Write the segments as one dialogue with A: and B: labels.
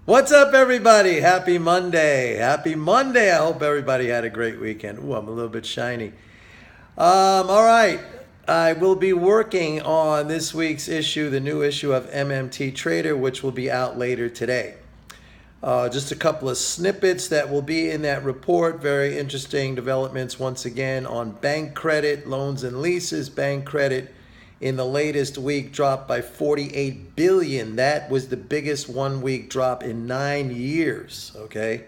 A: What's up, everybody? Happy Monday. Happy Monday. I hope everybody had a great weekend. Ooh, I'm a little bit shiny. All right. I will be working on this week's issue, the new issue of MMT Trader, which will be out later today. Just a couple of snippets that will be in that report. Very interesting developments once again on bank credit, loans and leases. Bank credit in the latest week dropped by 48 billion. That was the biggest 1 week drop in 9 years, okay?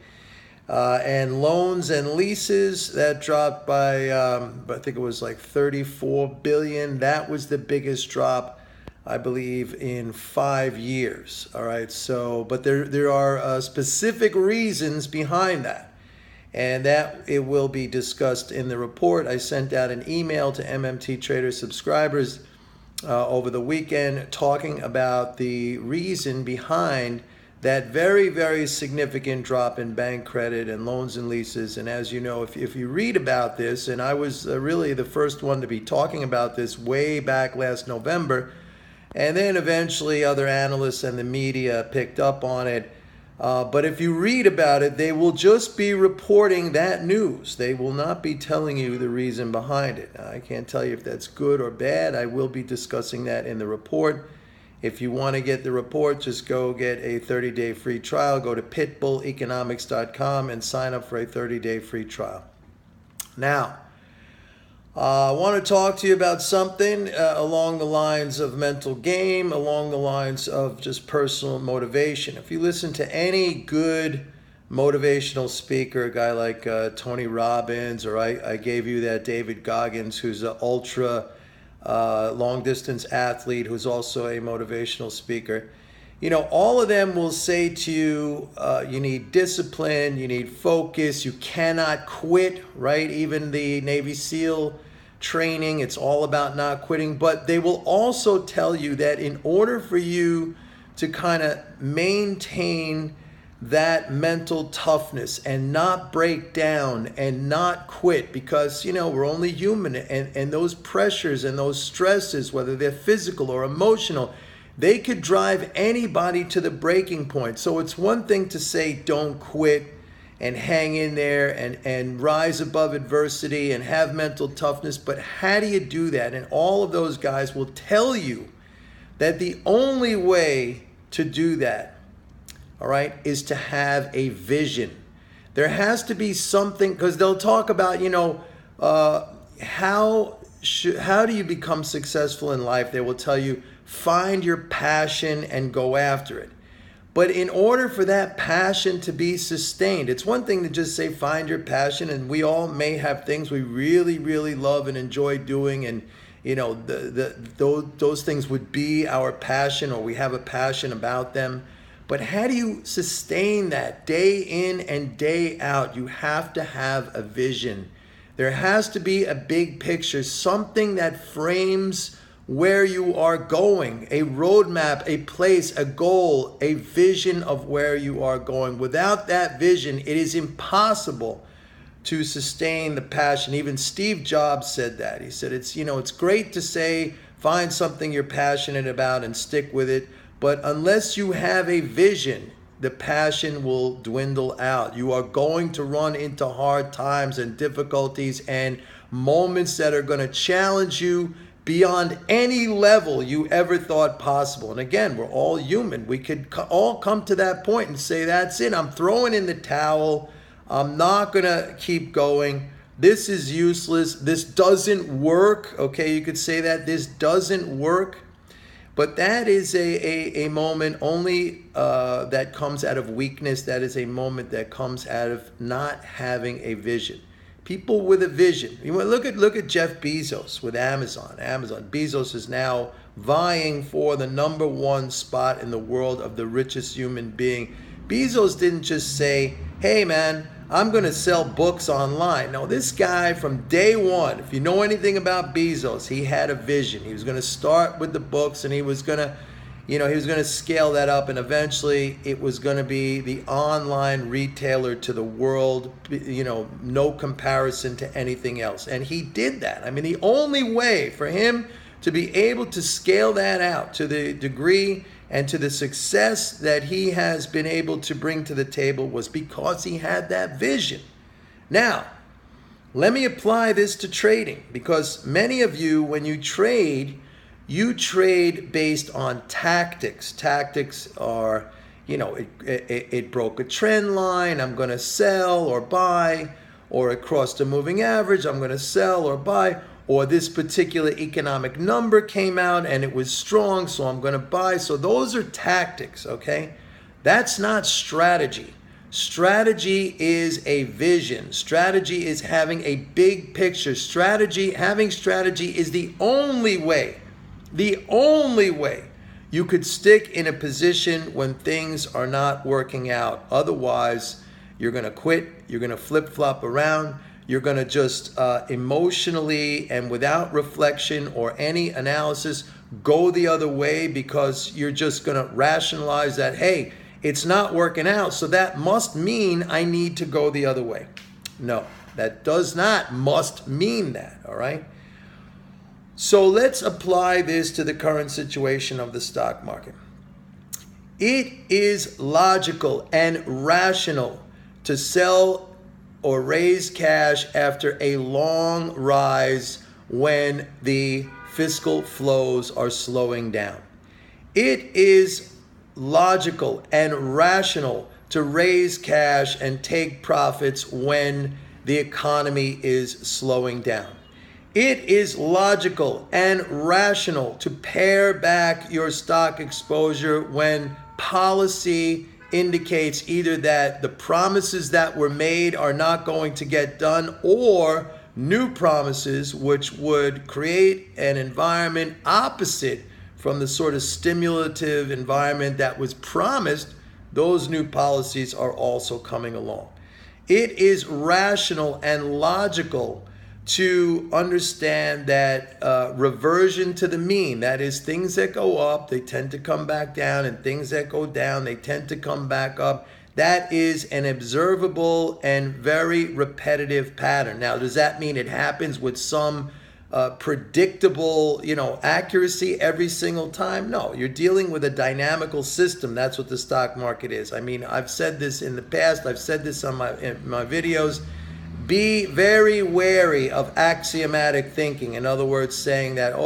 A: And loans and leases, that dropped by, I think it was like 34 billion. That was the biggest drop, I believe, in 5 years, all right? So, but there are specific reasons behind that. And that it will be discussed in the report. I sent out an email to MMT Trader subscribers over the weekend talking about the reason behind that very, very significant drop in bank credit and loans and leases. And as you know, if you read about this, and I was really the first one to be talking about this way back last November, and then eventually other analysts and the media picked up on it. But if you read about it, they will just be reporting that news. They will not be telling you the reason behind it. I can't tell you if that's good or bad. I will be discussing that in the report. If you want to get the report, just go get a 30-day free trial. Go to pitbulleconomics.com and sign up for a 30-day free trial. Now, I want to talk to you about something along the lines of mental game, along the lines of just personal motivation. If you listen to any good motivational speaker, a guy like Tony Robbins, or I gave you that David Goggins, who's an ultra long distance athlete, who's also a motivational speaker, you know, all of them will say to you, you need discipline, you need focus, you cannot quit, right? Even the Navy SEAL training, it's all about not quitting. But they will also tell you that in order for you to kind of maintain that mental toughness and not break down and not quit, because, you know, we're only human, and those pressures and those stresses, whether they're physical or emotional, they could drive anybody to the breaking point. So it's one thing to say don't quit and hang in there and rise above adversity and have mental toughness, but how do you do that? And all of those guys will tell you that the only way to do that, all right, is to have a vision. There has to be something, because they'll talk about, you know, how do you become successful in life? They will tell you, find your passion and go after it. But in order for that passion to be sustained, it's one thing to just say, find your passion, and we all may have things we really, really love and enjoy doing, and, you know, those things would be our passion, or we have a passion about them. But how do you sustain that day in and day out? You have to have a vision. There has to be a big picture, something that frames where you are going, a roadmap, a place, a goal, a vision of where you are going. Without that vision, it is impossible to sustain the passion. Even Steve Jobs said that. He said, it's, you know, it's great to say, find something you're passionate about and stick with it. But unless you have a vision, the passion will dwindle out. You are going to run into hard times and difficulties and moments that are going to challenge you beyond any level you ever thought possible. And again, we're all human. We could all come to that point and say, that's it, I'm throwing in the towel. I'm not going to keep going. This is useless. This doesn't work. Okay, you could say that this doesn't work. But that is a moment only that comes out of weakness. That is a moment that comes out of not having a vision. People with a vision. You want to look at Jeff Bezos with Amazon. Bezos is now vying for the #1 spot in the world of the richest human being. Bezos didn't just say, hey man, I'm going to sell books online. No, this guy from day one, if you know anything about Bezos, he had a vision. He was going to start with the books, and he was going to, you know, he was going to scale that up, and eventually it was going to be the online retailer to the world, you know, no comparison to anything else. And he did that. I mean, the only way for him to be able to scale that out to the degree and to the success that he has been able to bring to the table was because he had that vision. Now, let me apply this to trading, because many of you, when you trade based on tactics. Tactics are, it broke a trend line, I'm going to sell or buy, or it crossed a moving average, I'm going to sell or buy, or this particular economic number came out and it was strong, so I'm going to buy. So those are tactics, okay? That's not strategy. Strategy is a vision. Strategy is having a big picture. Having strategy is the only way you could stick in a position when things are not working out. Otherwise, you're going to quit, you're going to flip-flop around, you're going to just emotionally and without reflection or any analysis go the other way, because you're just going to rationalize that, hey, it's not working out, so that must mean I need to go the other way. No, that does not must mean that, all right? So let's apply this to the current situation of the stock market. It is logical and rational to sell or raise cash after a long rise when the fiscal flows are slowing down. It is logical and rational to raise cash and take profits when the economy is slowing down. It is logical and rational to pare back your stock exposure when policy indicates either that the promises that were made are not going to get done, or new promises which would create an environment opposite from the sort of stimulative environment that was promised. Those new policies are also coming along. It is rational and logical to understand that reversion to the mean, that is, things that go up, they tend to come back down, and things that go down, they tend to come back up. That is an observable and very repetitive pattern. Now, does that mean it happens with some predictable, accuracy every single time? No, you're dealing with a dynamical system. That's what the stock market is. I mean, I've said this in the past. I've said this in my videos. Be very wary of axiomatic thinking. In other words, saying that,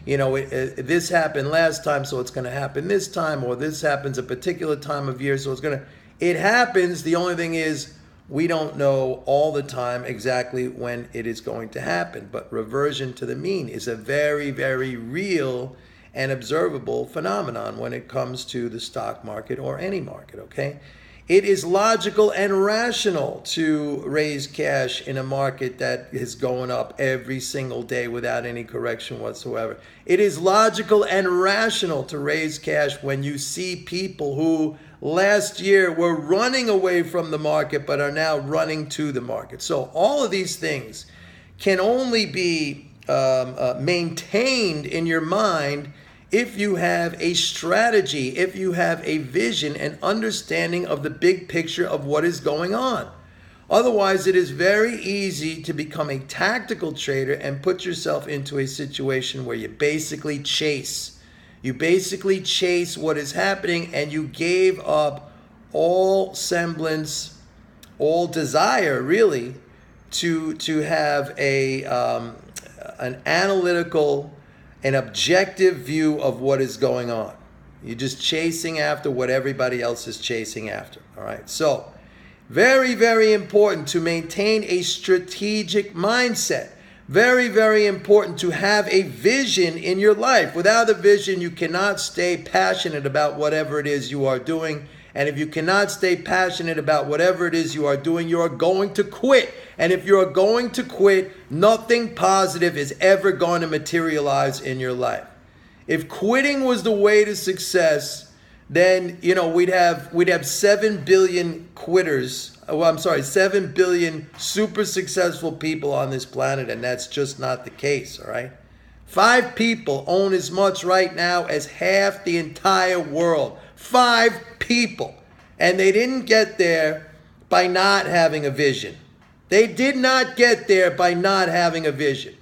A: this happened last time, so it's going to happen this time, or this happens a particular time of year, so it's going to. It happens. The only thing is, we don't know all the time exactly when it is going to happen. But reversion to the mean is a very, very real and observable phenomenon when it comes to the stock market or any market, okay? It is logical and rational to raise cash in a market that is going up every single day without any correction whatsoever. It is logical and rational to raise cash when you see people who last year were running away from the market but are now running to the market. So all of these things can only be maintained in your mind if you have a strategy, if you have a vision and understanding of the big picture of what is going on. Otherwise, it is very easy to become a tactical trader and put yourself into a situation where you basically chase. You basically chase what is happening, and you gave up all semblance, all desire, really, to have an analytical, an objective view of what is going on. You're just chasing after what everybody else is chasing after. All right. So, very, very important to maintain a strategic mindset. Very, very important to have a vision in your life. Without a vision, you cannot stay passionate about whatever it is you are doing. And if you cannot stay passionate about whatever it is you are doing, you are going to quit. And if you are going to quit, nothing positive is ever going to materialize in your life. If quitting was the way to success, then we'd have 7 billion quitters. 7 billion super successful people on this planet, and that's just not the case, all right? 5 people own as much right now as half the entire world. 5 people. And they didn't get there by not having a vision. They did not get there by not having a vision.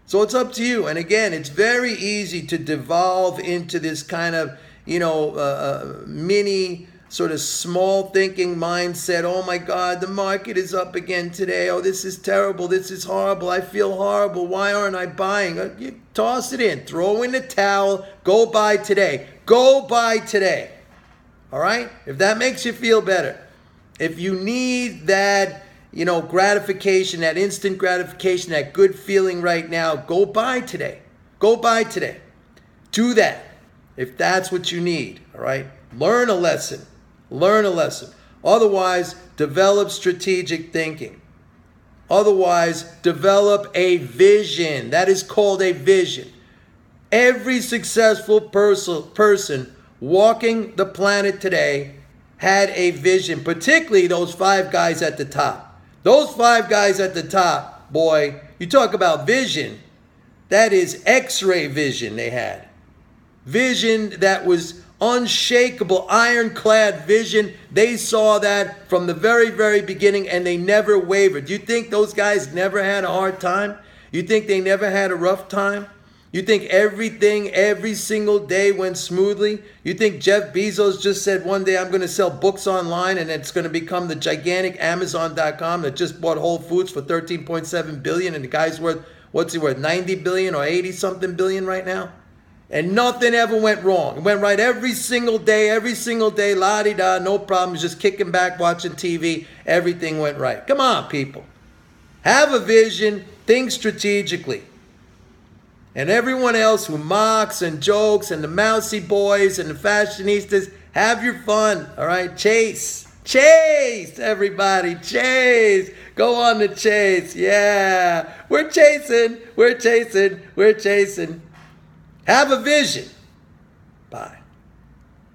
A: So it's up to you. And again, it's very easy to devolve into this kind of, mini sort of small thinking mindset. Oh my God, the market is up again today. Oh, this is terrible. This is horrible. I feel horrible. Why aren't I buying? You toss it in, throw in the towel, go buy today. Go buy today. All right? If that makes you feel better. If you need that, gratification, that instant gratification, that good feeling right now, go buy today. Go buy today. Do that if that's what you need. All right? Learn a lesson. Learn a lesson. Otherwise, develop strategic thinking. Otherwise, develop a vision. That is called a vision. Every successful person walking the planet today had a vision, particularly those 5 guys at the top. Those 5 guys at the top, boy, you talk about vision. That is X-ray vision they had. Vision that was unshakable, ironclad vision. They saw that from the very, very beginning, and they never wavered. You think those guys never had a hard time? You think they never had a rough time? You think everything, every single day went smoothly? You think Jeff Bezos just said one day, I'm going to sell books online, and it's going to become the gigantic Amazon.com that just bought Whole Foods for $13.7 billion, and the guy's worth, what's he worth, 90 billion or 80 something billion right now? And nothing ever went wrong. It went right every single day, la-di-da, no problems, just kicking back, watching TV. Everything went right. Come on, people. Have a vision. Think strategically. And everyone else who mocks and jokes, and the mousy boys and the fashionistas, have your fun, all right? Chase. Chase, everybody. Chase. Go on the chase. Yeah. We're chasing. We're chasing. We're chasing. Have a vision.